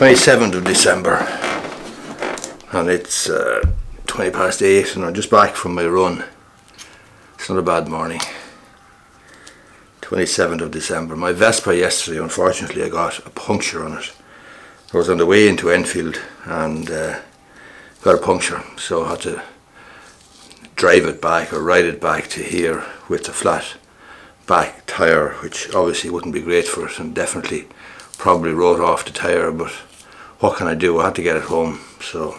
27th of December, and it's 20 past 8, and I'm just back from my run. It's not a bad morning. 27th of December. My Vespa yesterday, unfortunately, I got a puncture on it. I was on the way into Enfield and got a puncture, so I had to drive it back or ride it back to here with a flat back tyre, which obviously wouldn't be great for it, and definitely probably wrote off the tyre, but what can I do? I had to get it home, so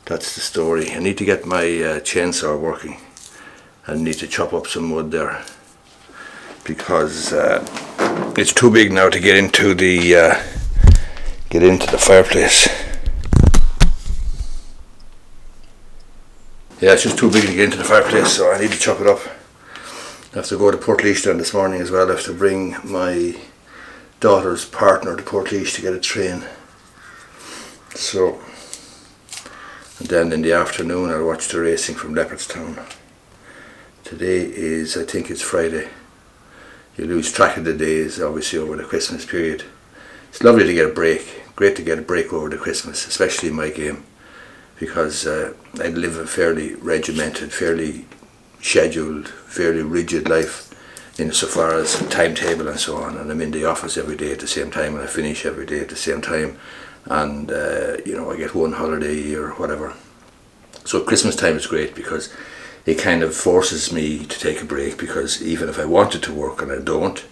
that's the story. I need to get my chainsaw working. I need to chop up some wood there because it's too big now to get into the fireplace. Yeah, it's just too big to get into the fireplace, so I need to chop it up. I have to go to Portlaoise this morning as well. I have to bring my daughter's partner to Portlaoise to get a train. So, and then in the afternoon I'll watch the racing from Leopardstown. Today is, I think it's Friday. You lose track of the days obviously over the Christmas period. It's lovely to get a break. Great to get a break over the Christmas, especially in my game, because I live a fairly regimented, fairly scheduled, fairly rigid life insofar as timetable and so on, and I'm in the office every day at the same time, and I finish every day at the same time, and I get one holiday a year or whatever. So Christmas time is great because it kind of forces me to take a break, because even if I wanted to work and I don't,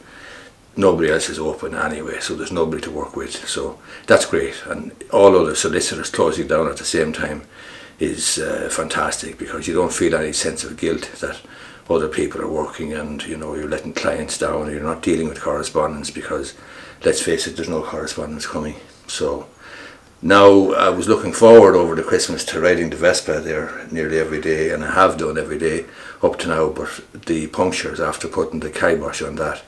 nobody else is open anyway, so there's nobody to work with, so that's great. And all other solicitors closing down at the same time is fantastic, because you don't feel any sense of guilt that other people are working and you're letting clients down, or you're not dealing with correspondence, because let's face it, there's no correspondence coming. So now I was looking forward over the Christmas to riding the Vespa there nearly every day, and I have done every day up to now, but the punctures after putting the kibosh on that,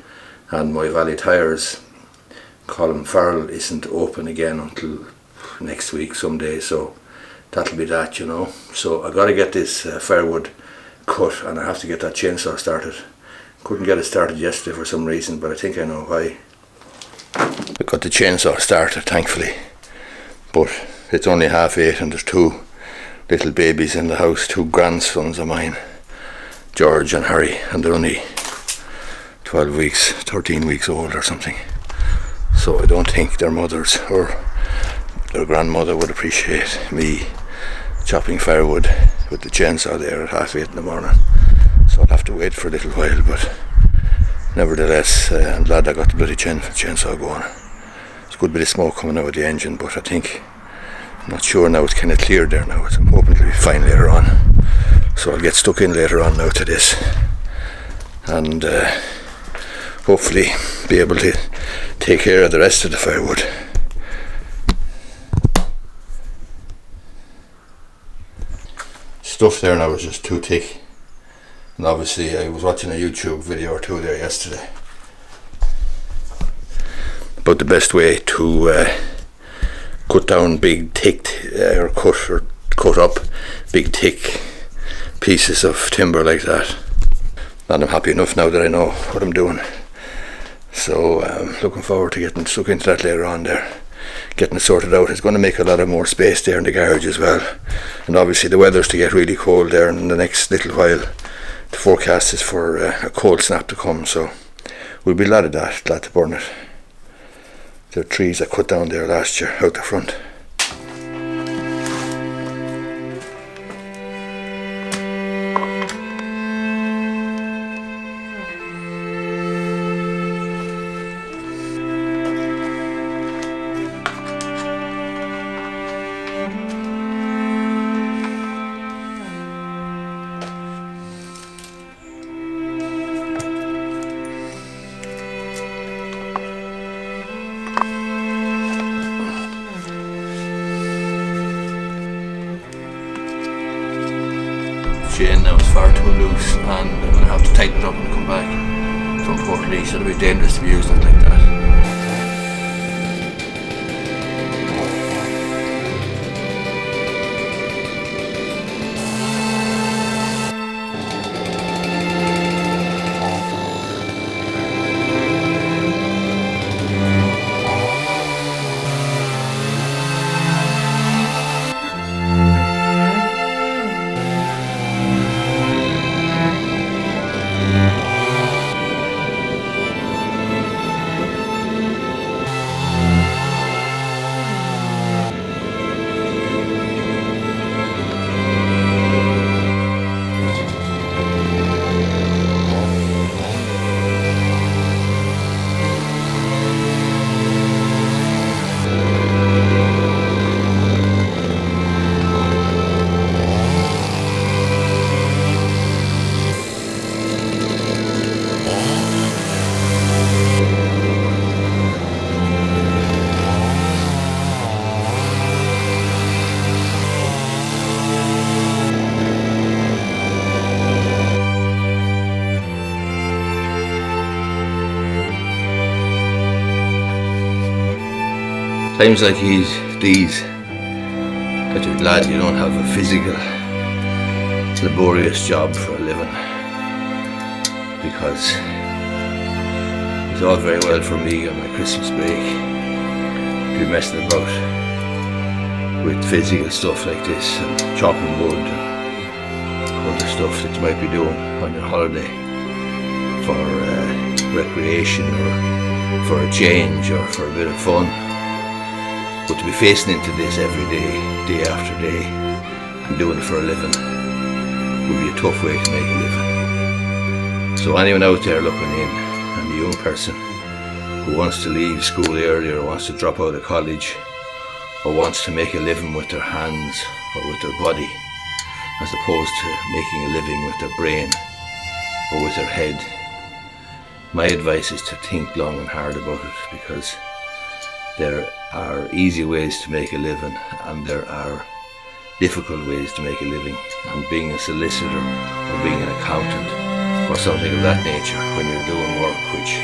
and my Valley Tyres Colin Farrell isn't open again until next week someday, so that'll be that, So I got to get this firewood cut, and I have to get that chainsaw started. Couldn't get it started yesterday for some reason, but I think I know why. I got the chainsaw started, thankfully, but it's only 8:30 and there's two little babies in the house, two grandsons of mine, George and Harry, and they're only 12 weeks, 13 weeks old or something. So I don't think their mothers or their grandmother would appreciate me chopping firewood with the chainsaw there at 8:30 in the morning. So I'll have to wait for a little while, but nevertheless, I'm glad I got the bloody chainsaw going. There's a good bit of smoke coming out of the engine, but I'm not sure now, it's kind of cleared there now. I'm hoping it'll be fine later on. So I'll get stuck in later on now to this, and hopefully be able to take care of the rest of the firewood. Stuff there now is just too thick, and obviously I was watching a YouTube video or two there yesterday about the best way to cut down big thick or cut up big thick pieces of timber like that, and I'm happy enough now that I know what I'm doing. So I'm looking forward to getting stuck into that later on there, getting it sorted out. It's going to make a lot of more space there in the garage as well, and obviously the weather's to get really cold there in the next little while. The forecast is for a cold snap to come, so we'll be glad of that, glad to burn it. There are trees I cut down there last year out the front. Chain now is far too loose, and I'm going to have to tighten it up and come back from Portlaoise. It'll be dangerous to be using it like that. Times like these that you're glad you don't have a physical, laborious job for a living, because it's all very well for me on my Christmas break to be messing about with physical stuff like this and chopping wood and other stuff that you might be doing on your holiday for recreation or for a change or for a bit of fun. But to be facing into this every day, day after day, and doing it for a living would be a tough way to make a living. So anyone out there looking in, and a young person who wants to leave school earlier, or wants to drop out of college, or wants to make a living with their hands or with their body, as opposed to making a living with their brain or with their head, my advice is to think long and hard about it, because there are easy ways to make a living and there are difficult ways to make a living. And being a solicitor or being an accountant or something of that nature, when you're doing work which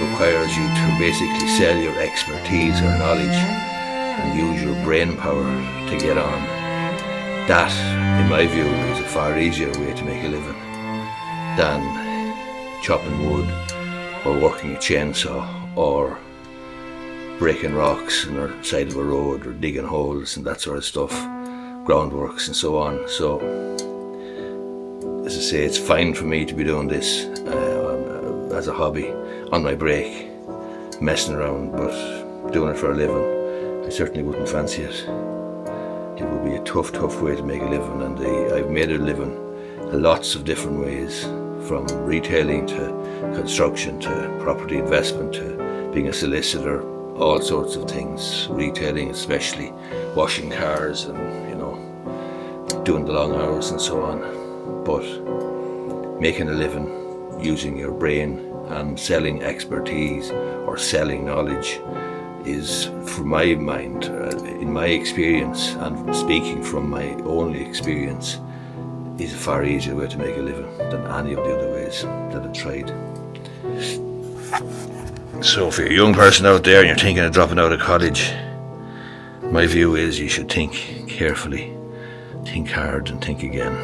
requires you to basically sell your expertise or knowledge and use your brain power to get on, that, in my view, is a far easier way to make a living than chopping wood or working a chainsaw or breaking rocks on the side of a road or digging holes and that sort of stuff, groundworks and so on. So, as I say, it's fine for me to be doing this as a hobby on my break, messing around, but doing it for a living, I certainly wouldn't fancy it. It would be a tough way to make a living, and I've made a living in lots of different ways, from retailing to construction to property investment to being a solicitor, all sorts of things, retailing especially, washing cars and, doing the long hours and so on. But making a living using your brain and selling expertise or selling knowledge is, from my mind, in my experience, and speaking from my only experience, is a far easier way to make a living than any of the other ways that I've tried. So if you're a young person out there and you're thinking of dropping out of college, my view is you should think carefully, think hard and think again.